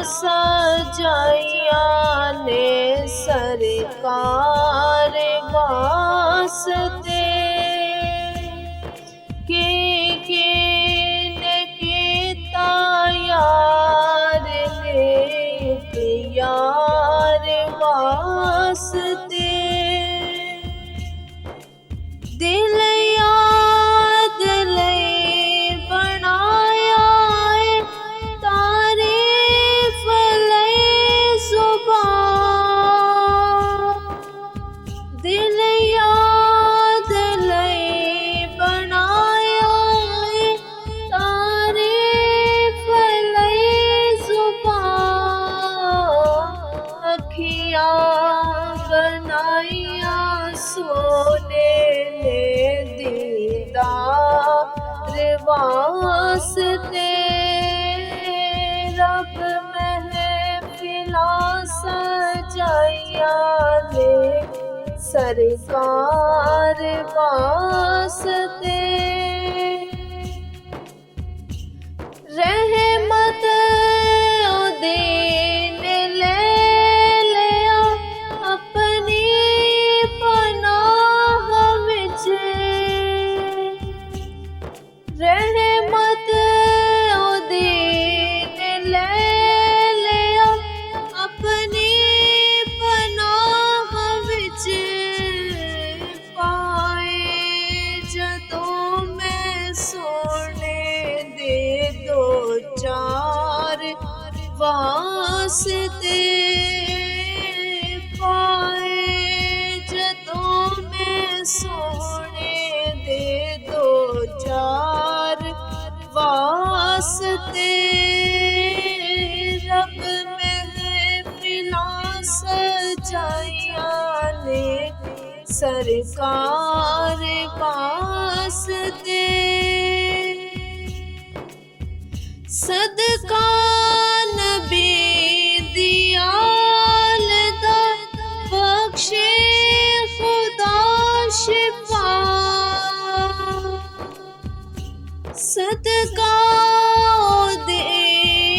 सजाइया ने सरकार वास्ते ने कीता यार नेक यार वास्ते दिल याद लई बनाया है तारीफ लई जुबान दिल याद लई बनाया है तारीफ लई जुबान अखियां बनाइया सोने दीदार वास्ते रब महफिलां सजाइया ने सरकार वास्ते रहमत दीन ले लिया अपनी पनाह विच रहमत दीन ले लिया अपनी पनाह विच पाए जदों मैं सोने दे दो चार वास्ते पाए जदों मैं सोने दे दो चार वास्ते रब महफिलां सजाइया ने सरकार वास्ते सदका नबी दियाल दा बख्शे खुदा शिफा सदका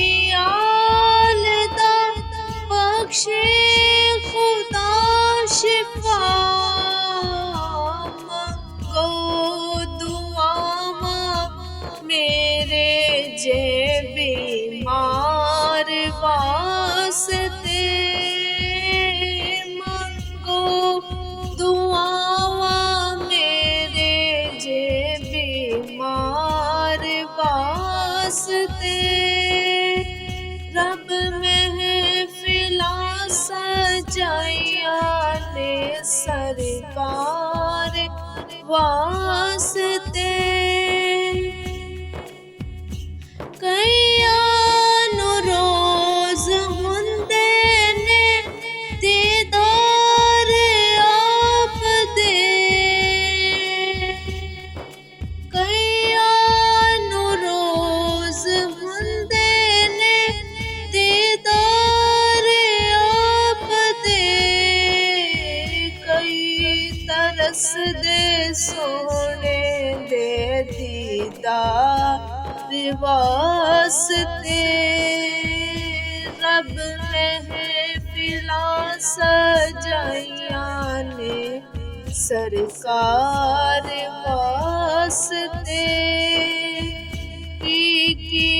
दियाल दा बख्शे खुदा शिफा मंगो दुआवा मेरे जे बीमार वास्ते मंगो दुआवा मेरे जे बीमार वास्ते रब महफिलां सजाइया ने सरकार वास्ते कईयां नू रोज हुंदे ने दीदार आप दे कईयां नू रोज हुंदे ने दीदार आप दे कई तरस दे सोने दे दीदार वास्ते रब महफिलां सजाइया ने सरकार वास्ते की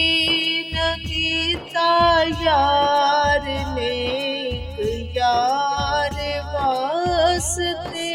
न कीता यार नेक यार वास्ते